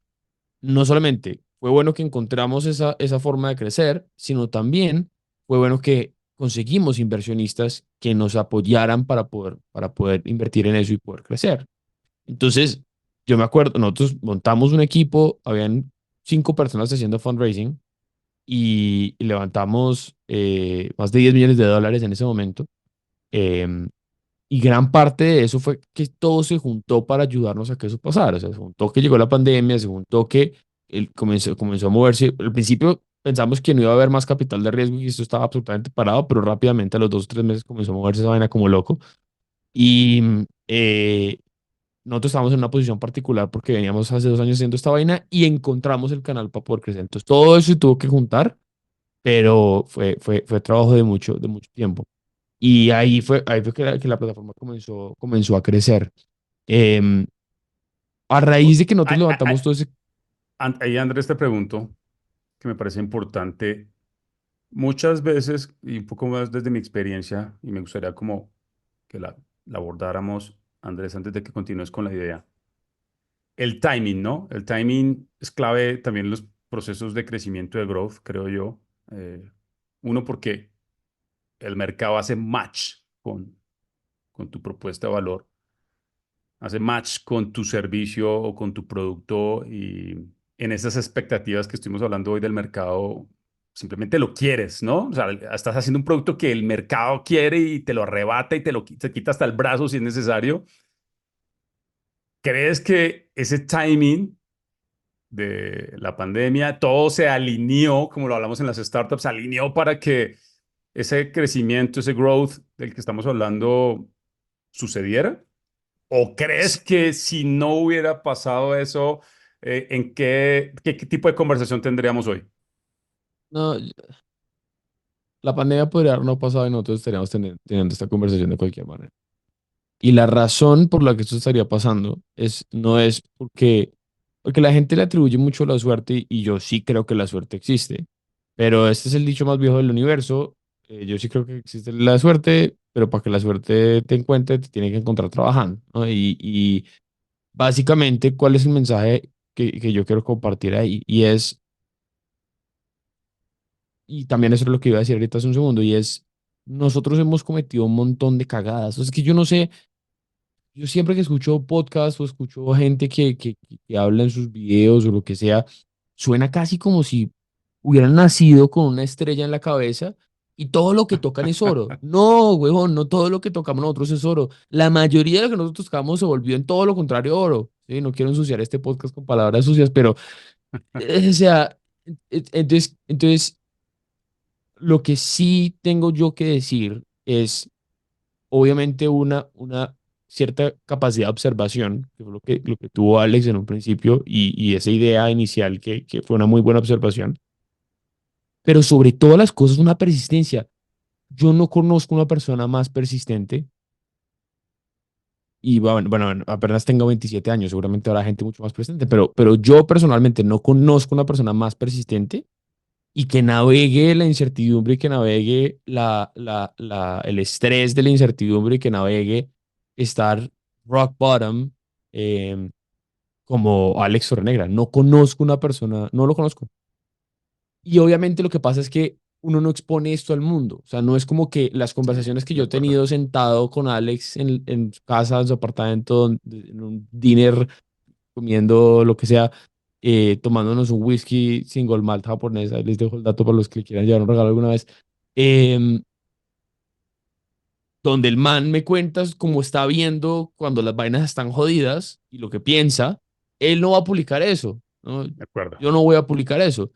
No solamente fue bueno que encontramos esa forma de crecer, sino también fue bueno que conseguimos inversionistas que nos apoyaran para poder invertir en eso y poder crecer. Entonces, yo me acuerdo, nosotros montamos un equipo, habían 5 personas haciendo fundraising y levantamos más de $10 millones en ese momento. Em, y gran parte de eso fue que todo se juntó para ayudarnos a que eso pasara. O sea, se juntó que llegó la pandemia, se juntó que comenzó a moverse. Al principio pensamos que no iba a haber más capital de riesgo y esto estaba absolutamente parado, pero rápidamente a los 2 o 3 meses comenzó a moverse esa vaina como loco. Y nosotros estábamos en una posición particular porque veníamos hace 2 años haciendo esta vaina y encontramos el canal para poder crecer. Entonces todo eso se tuvo que juntar, pero fue trabajo de mucho tiempo. Y ahí fue que la plataforma comenzó a crecer. Em, a raíz de que nosotros levantamos todo ese... Ahí, Andrés, te pregunto, que me parece importante. Muchas veces, y un poco más desde mi experiencia, y me gustaría como que la abordáramos, Andrés, antes de que continúes con la idea. El timing, ¿no? El timing es clave también en los procesos de crecimiento de growth, creo yo. Eh, Uno, porque el mercado hace match con tu propuesta de valor, hace match con tu servicio o con tu producto y en esas expectativas que estuvimos hablando hoy del mercado, simplemente lo quieres, ¿no? O sea, estás haciendo un producto que el mercado quiere y te lo arrebata y te quita hasta el brazo si es necesario. ¿Crees que ese timing de la pandemia, todo se alineó, como lo hablamos en las startups, se alineó para que ese crecimiento, ese growth del que estamos hablando sucediera? ¿O crees que si no hubiera pasado eso, en qué tipo de conversación tendríamos hoy? No, la pandemia podría haber no pasado y nosotros estaríamos teniendo esta conversación de cualquier manera. Y la razón por la que esto estaría pasando no es porque la gente le atribuye mucho la suerte y yo sí creo que la suerte existe. Pero este es el dicho más viejo del universo. Yo sí creo que existe la suerte, pero para que la suerte te encuentre, te tiene que encontrar trabajando, ¿no? Y básicamente, ¿cuál es el mensaje que yo quiero compartir ahí? Y también eso es lo que iba a decir ahorita hace un segundo, y es, nosotros hemos cometido un montón de cagadas. O sea, es que yo no sé. Yo siempre que escucho podcasts o escucho gente que habla en sus videos o lo que sea, suena casi como si hubieran nacido con una estrella en la cabeza y todo lo que tocan es oro. No, huevón, no todo lo que tocamos nosotros es oro. La mayoría de lo que nosotros tocamos se volvió en todo lo contrario oro. ¿Sí? No quiero ensuciar este podcast con palabras sucias, pero, o sea, entonces, lo que sí tengo yo que decir es obviamente una cierta capacidad de observación, que fue lo que tuvo Alex en un principio, y esa idea inicial que fue una muy buena observación, pero sobre todas las cosas una persistencia. Yo no conozco una persona más persistente, y bueno, apenas tengo 27 años, seguramente habrá gente mucho más persistente, pero yo personalmente no conozco una persona más persistente y que navegue la incertidumbre y que navegue el estrés de la incertidumbre y que navegue estar rock bottom eh, como Alex Torrenegra. No conozco una persona, no lo conozco. Y obviamente lo que pasa es que uno no expone esto al mundo. O sea, no es como que las Sí, conversaciones que de yo he acuerdo. tenido sentado con Alex en su casa, en su apartamento, en un dinner comiendo lo que sea, tomándonos un whisky single malt japonés. Ahí les dejo el dato para los que quieran llevar un regalo alguna vez. em, Donde el man me cuenta cómo está viendo cuando las vainas están jodidas y lo que piensa, él no va a publicar eso, ¿no? De acuerdo. Yo no voy a publicar eso,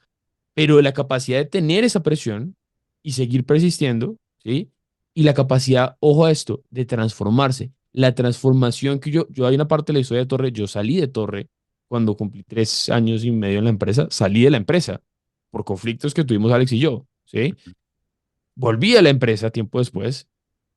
pero la capacidad de tener esa presión y seguir persistiendo, ¿sí? Y la capacidad, ojo a esto, de transformarse. La transformación que yo hay una parte de la historia de Torre, yo salí de Torre cuando cumplí 3 años y medio en la empresa, salí de la empresa por conflictos que tuvimos Alex y yo, ¿sí? Volví a la empresa tiempo después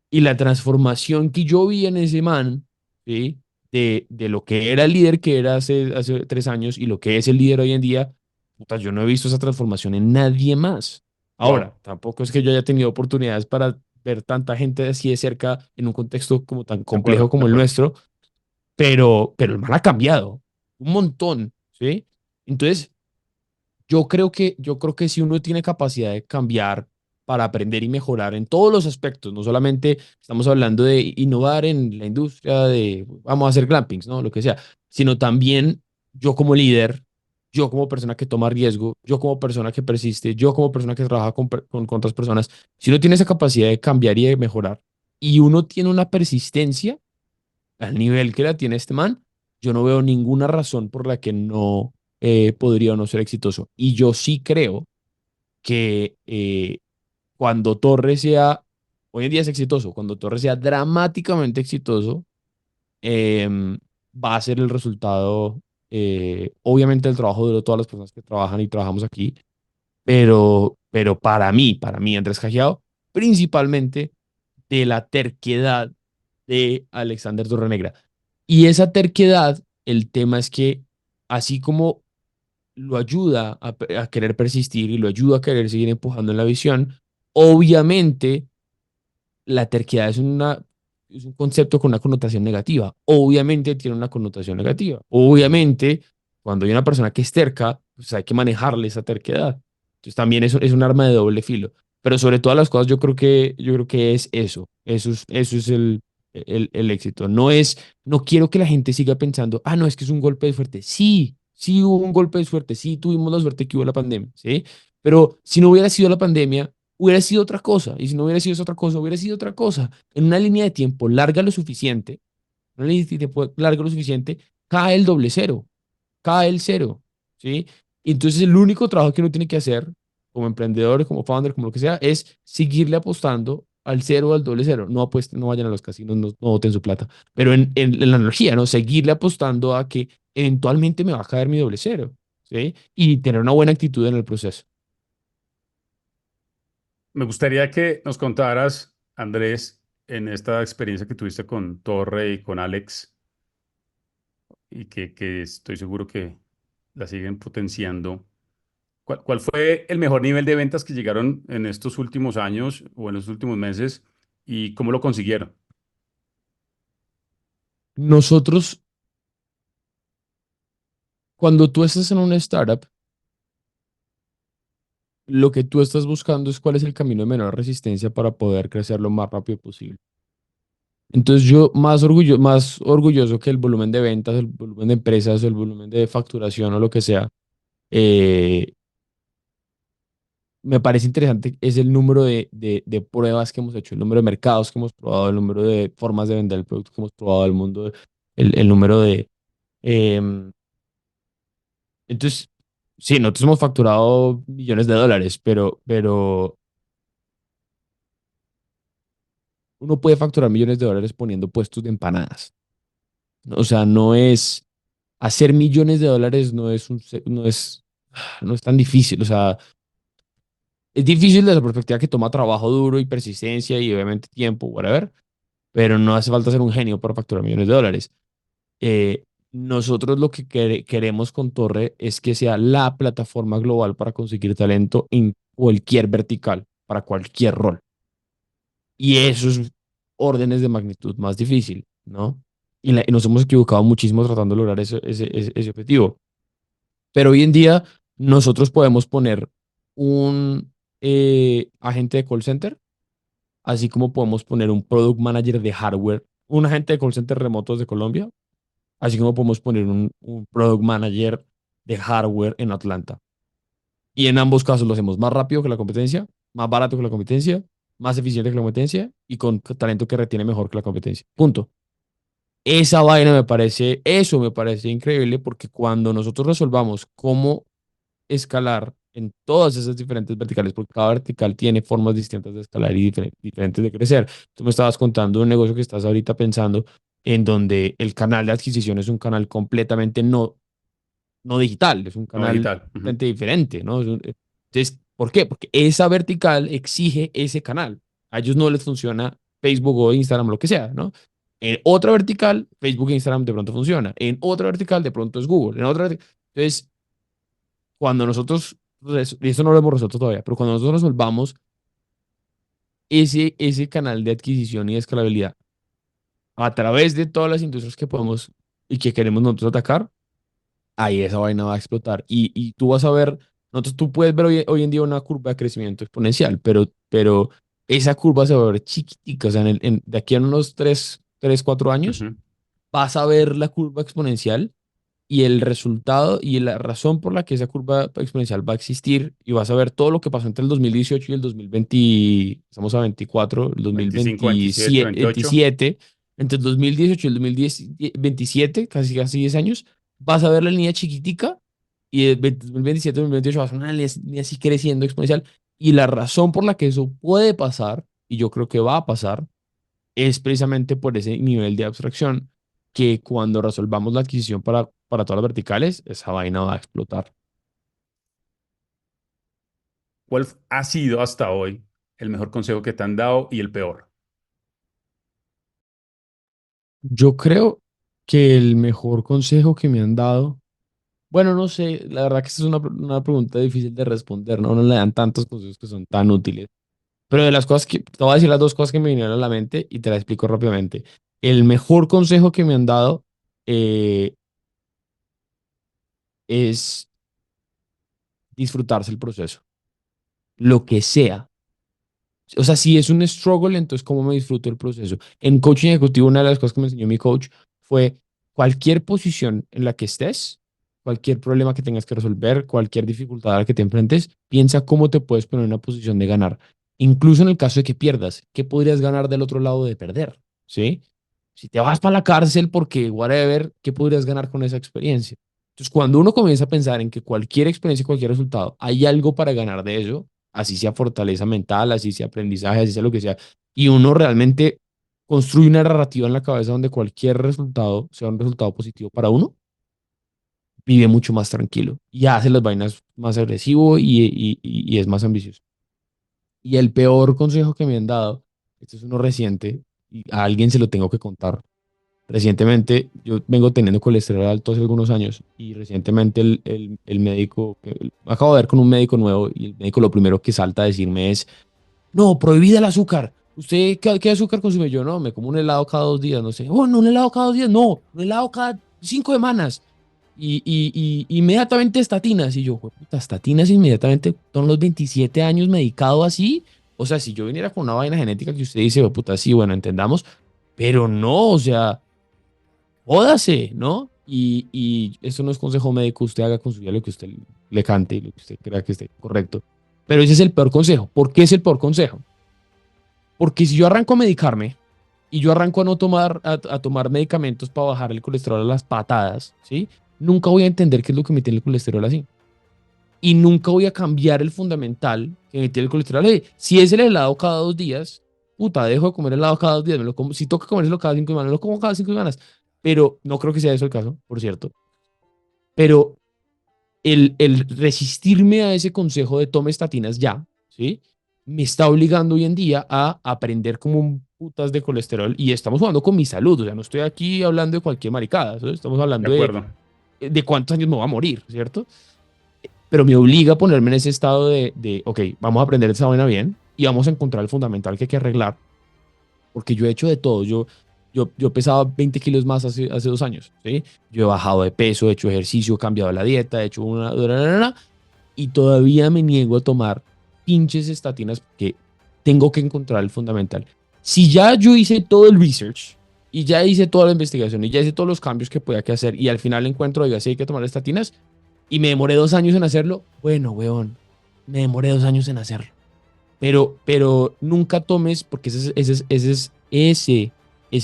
y la transformación que yo vi en ese man, ¿sí? De lo que era el líder que era hace 3 años y lo que es el líder hoy en día, puta, yo no he visto esa transformación en nadie más. Ahora, Wow, tampoco es que yo haya tenido oportunidades para ver tanta gente así de cerca en un contexto como tan de complejo acuerdo, de como el acuerdo. nuestro, pero el man ha cambiado un montón, ¿sí? Entonces, yo creo que si uno tiene capacidad de cambiar para aprender y mejorar en todos los aspectos. No solamente estamos hablando de innovar en la industria de vamos a hacer glampings, ¿no? Lo que sea, sino también yo como líder, yo como persona que toma riesgo, yo como persona que persiste, yo como persona que trabaja con otras personas, si uno tiene esa capacidad de cambiar y de mejorar y uno tiene una persistencia al nivel que la tiene este man, yo no veo ninguna razón por la que no podría o no ser exitoso. Y yo sí creo que cuando Torres sea, hoy en día es exitoso, cuando Torres sea dramáticamente exitoso, va a ser el resultado, obviamente el trabajo duro de todas las personas que trabajan y trabajamos aquí, pero para mí, Andrés Cajiao, principalmente de la terquedad de Alexander Torrenegra. Y esa terquedad, el tema es que así como lo ayuda a querer persistir y lo ayuda a querer seguir empujando en la visión, obviamente la terquedad es un concepto con una connotación negativa. Obviamente tiene una connotación negativa. Obviamente, cuando hay una persona que es terca, pues hay que manejarle esa terquedad. Entonces también es un arma de doble filo. Pero sobre todas las cosas, yo creo que es eso. Eso es el éxito. No quiero que la gente siga pensando, ah, no, es que es un golpe de suerte. Sí, sí hubo un golpe de suerte. Sí tuvimos la suerte que hubo la pandemia. ¿Sí? Pero si no hubiera sido la pandemia, hubiera sido otra cosa. Y si no hubiera sido esa otra cosa, hubiera sido otra cosa. En una línea de tiempo larga lo suficiente, una línea de tiempo larga lo suficiente, cae el doble cero, cae el cero, ¿sí? Y entonces el único trabajo que uno tiene que hacer como emprendedor, como founder, como lo que sea, es seguirle apostando al cero o al doble cero. No apuesten, no vayan a los casinos, no boten su plata. Pero en la analogía, ¿no? Seguirle apostando a que eventualmente me va a caer mi doble cero, ¿sí? Y tener una buena actitud en el proceso. Me gustaría que nos contaras, Andrés, en esta experiencia que tuviste con Torre y con Alex, y que estoy seguro que la siguen potenciando. ¿Cuál fue el mejor nivel de ventas que llegaron en estos últimos años o en los últimos meses y cómo lo consiguieron? Nosotros, cuando tú estás en una startup, lo que tú estás buscando es cuál es el camino de menor resistencia para poder crecer lo más rápido posible. Entonces yo más orgulloso que el volumen de ventas, el volumen de empresas, el volumen de facturación o lo que sea, eh, me parece interesante es el número de pruebas que hemos hecho, el número de mercados que hemos probado, el número de formas de vender el producto que hemos probado del mundo, el número de... em, entonces, sí, nosotros hemos facturado millones de dólares, pero uno puede facturar millones de dólares poniendo puestos de empanadas. O sea, no es hacer millones de dólares no es tan difícil. O sea, es difícil desde la perspectiva que toma trabajo duro y persistencia y obviamente tiempo, whatever, pero no hace falta ser un genio para facturar millones de dólares. Nosotros lo que queremos con Torre es que sea la plataforma global para conseguir talento en cualquier vertical, para cualquier rol. Y eso es órdenes de magnitud más difícil, ¿no? Y nos hemos equivocado muchísimo tratando de lograr ese objetivo. Pero hoy en día nosotros podemos poner un agente de call center, así como podemos poner un product manager de hardware, un agente de call center remoto de Colombia, así como podemos poner un product manager de hardware en Atlanta. Y en ambos casos lo hacemos más rápido que la competencia, más barato que la competencia, más eficiente que la competencia y con talento que retiene mejor que la competencia. Punto. Esa vaina eso me parece increíble porque cuando nosotros resolvamos cómo escalar en todas esas diferentes verticales, porque cada vertical tiene formas distintas de escalar y diferentes de crecer. Tú me estabas contando un negocio que estás ahorita pensando en donde el canal de adquisición es un canal completamente no digital, es un No canal digital. Ujú. completamente diferente, ¿no? Entonces, ¿por qué? Porque esa vertical exige ese canal. A ellos no les funciona Facebook o Instagram o lo que sea, ¿no? En otra vertical, Facebook e Instagram de pronto funciona. En otra vertical, de pronto es Google. En otra, entonces, cuando nosotros, y eso no lo hemos resuelto todavía, pero cuando nosotros resolvamos ese canal de adquisición y de escalabilidad a través de todas las industrias que podemos y que queremos nosotros atacar, ahí esa vaina va a explotar. Y tú vas a ver, nosotros, tú puedes ver hoy en día una curva de crecimiento exponencial, pero esa curva se va a ver chiquitica, o sea, de aquí a unos 4 años, Ujú. vas a ver la curva exponencial y el resultado y la razón por la que esa curva exponencial va a existir y vas a ver todo lo que pasó entre el 2018 y el 2020, estamos a 24, el 25, 27, 28. 2027, entre el 2018 y el 2027, casi 10 años, vas a ver la línea chiquitica y el 2027, 2028 vas a ver una línea así creciendo exponencial y la razón por la que eso puede pasar, y yo creo que va a pasar, es precisamente por ese nivel de abstracción que cuando resolvamos la adquisición para todas las verticales, esa vaina va a explotar. ¿Cuál ha sido hasta hoy el mejor consejo que te han dado y el peor? Yo creo que el mejor consejo que me han dado, bueno, no sé, la verdad que esta es una pregunta difícil de responder, ¿no? No le dan tantos consejos que son tan útiles. Pero de las cosas que, te voy a decir las dos cosas que me vinieron a la mente y te las explico rápidamente. El mejor consejo que me han dado eh, es disfrutarse el proceso, lo que sea. O sea, si es un struggle, entonces ¿cómo me disfruto el proceso? En coaching ejecutivo, una de las cosas que me enseñó mi coach fue cualquier posición en la que estés, cualquier problema que tengas que resolver, cualquier dificultad a la que te enfrentes, piensa cómo te puedes poner en una posición de ganar. Incluso en el caso de que pierdas, ¿qué podrías ganar del otro lado de perder? ¿Sí? Si te vas para la cárcel porque whatever, ¿qué podrías ganar con esa experiencia? Entonces, cuando uno comienza a pensar en que cualquier experiencia, cualquier resultado, hay algo para ganar de eso, así sea fortaleza mental, así sea aprendizaje, así sea lo que sea, y uno realmente construye una narrativa en la cabeza donde cualquier resultado sea un resultado positivo para uno, vive mucho más tranquilo y hace las vainas más agresivo y es más ambicioso. Y el peor consejo que me han dado, este es uno reciente, y a alguien se lo tengo que contar. Recientemente, yo vengo teniendo colesterol alto hace algunos años y recientemente el médico, acabo de ver con un médico nuevo y el médico lo primero que salta a decirme es, no, prohibida el azúcar. ¿Usted qué azúcar consume? Yo no, me como un helado cada 2 días, no sé. Oh, no, un helado cada 2 días, no, un helado cada 5 semanas. Y inmediatamente estatinas. Y yo, puta, estatinas inmediatamente, son los 27 años medicado así. O sea, si yo viniera con una vaina genética que usted dice, puta, sí, bueno, entendamos, pero no, o sea, jódase, ¿no? Y eso no es consejo médico, usted haga con su vida lo que usted le cante y lo que usted crea que esté correcto. Pero ese es el peor consejo. ¿Por qué es el peor consejo? Porque si yo arranco a medicarme y yo arranco a no tomar, a tomar medicamentos para bajar el colesterol a las patadas, ¿sí? Nunca voy a entender qué es lo que me tiene el colesterol así. Y nunca voy a cambiar el fundamental que me tiene el colesterol así. Si es el helado cada 2 días, puta, dejo de comer helado cada 2 días. Me lo como, si toca comérselo cada 5 semanas, lo como cada 5 semanas. Pero no creo que sea eso el caso, por cierto. Pero el resistirme a ese consejo de tome estatinas ya, ¿sí? Me está obligando hoy en día a aprender como un putas de colesterol y estamos jugando con mi salud, o sea, no estoy aquí hablando de cualquier maricada, ¿sí? Estamos De hablando acuerdo. de cuántos años me voy a morir, ¿cierto? Pero me obliga a ponerme en ese estado ok, vamos a aprender esa vaina bien y vamos a encontrar el fundamental que hay que arreglar, porque yo he hecho de todo, yo pesaba 20 kilos más hace 2 años, ¿sí? Yo he bajado de peso, he hecho ejercicio, he cambiado la dieta, he hecho y todavía me niego a tomar pinches estatinas porque tengo que encontrar el fundamental. Si ya yo hice todo el research y ya hice toda la investigación y ya hice todos los cambios que podía que hacer y al final encuentro, oiga, sí hay que tomar estatinas y me demoré 2 años en hacerlo, bueno, weón, me demoré 2 años en hacerlo. Pero nunca tomes, porque ese es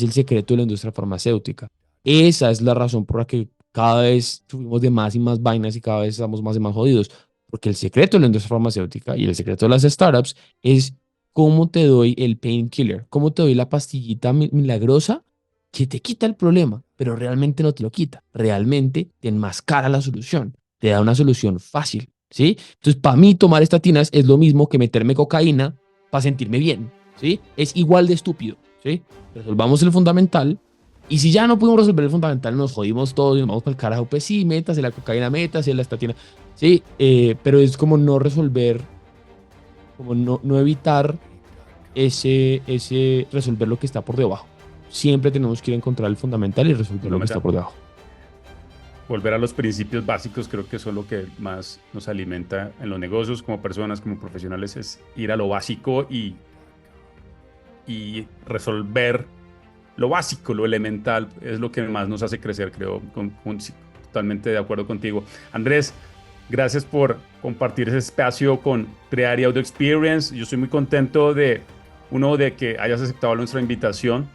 el secreto de la industria farmacéutica. Esa es la razón por la que cada vez subimos de más y más vainas y cada vez estamos más y más jodidos. Porque el secreto de la industria farmacéutica y el secreto de las startups es cómo te doy el painkiller, cómo te doy la pastillita milagrosa que te quita el problema, pero realmente no te lo quita. Realmente te enmascara la solución, te da una solución fácil, ¿sí? Entonces, para mí, tomar estatinas es lo mismo que meterme cocaína para sentirme bien, ¿sí? Es igual de estúpido, ¿sí? Resolvamos el fundamental. Y si ya no pudimos resolver el fundamental, nos jodimos todos y nos vamos para el carajo, pues sí, métase la cocaína, métase la estatina, sí, pero es como no resolver, como no evitar resolver lo que está por debajo. Siempre tenemos que ir a encontrar el fundamental y resolver lo que está Fundamental. por debajo. Volver a los principios básicos, creo que eso es lo que más nos alimenta en los negocios, como personas, como profesionales, es ir a lo básico y resolver lo básico, lo elemental, es lo que más nos hace crecer, creo, sí, totalmente de acuerdo contigo. Andrés, gracias por compartir ese espacio con Triari Audio Experience. Yo estoy muy contento de que hayas aceptado nuestra invitación,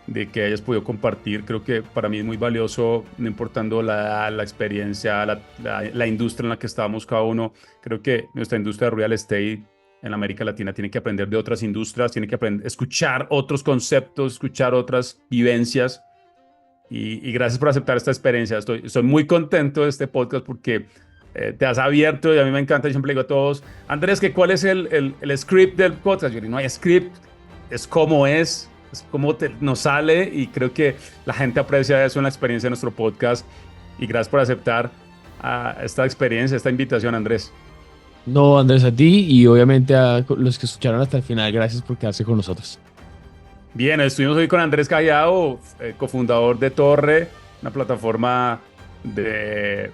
de que hayas podido compartir. Creo que para mí es muy valioso, no importando la experiencia, la industria en la que estamos cada uno. Creo que nuestra industria de real estate en la América Latina tiene que aprender de otras industrias, tiene que aprender, escuchar otros conceptos, escuchar otras vivencias. Y gracias por aceptar esta experiencia. Estoy muy contento de este podcast porque te has abierto y a mí me encanta. Yo siempre le digo a todos, Andrés, ¿cuál es el script del podcast? Yo digo, no hay script, es como nos sale, y creo que la gente aprecia eso en la experiencia de nuestro podcast. Y gracias por aceptar esta experiencia, esta invitación, Andrés. No, Andrés, a ti y obviamente a los que escucharon hasta el final, gracias por quedarse con nosotros. Bien, estuvimos hoy con Andrés Callao, cofundador de Torre, una plataforma de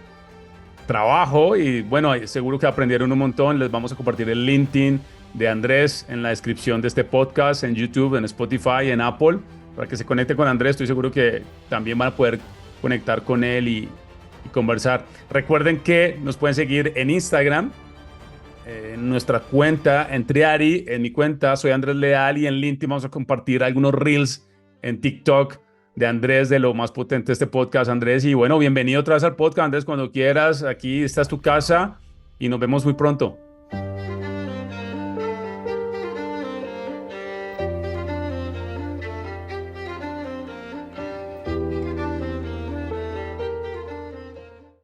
trabajo, y bueno, seguro que aprendieron un montón. Les vamos a compartir el LinkedIn de Andrés en la descripción de este podcast, en YouTube, en Spotify, en Apple, para que se conecten con Andrés. Estoy seguro que también van a poder conectar con él y conversar. Recuerden que nos pueden seguir en Instagram, en nuestra cuenta, en Triari. En mi cuenta soy Andrés Leal, y en LinkedIn vamos a compartir algunos reels en TikTok de Andrés, de lo más potente de este podcast, Andrés. Y bueno, bienvenido otra vez al podcast, Andrés, cuando quieras. Aquí esta es tu casa y nos vemos muy pronto.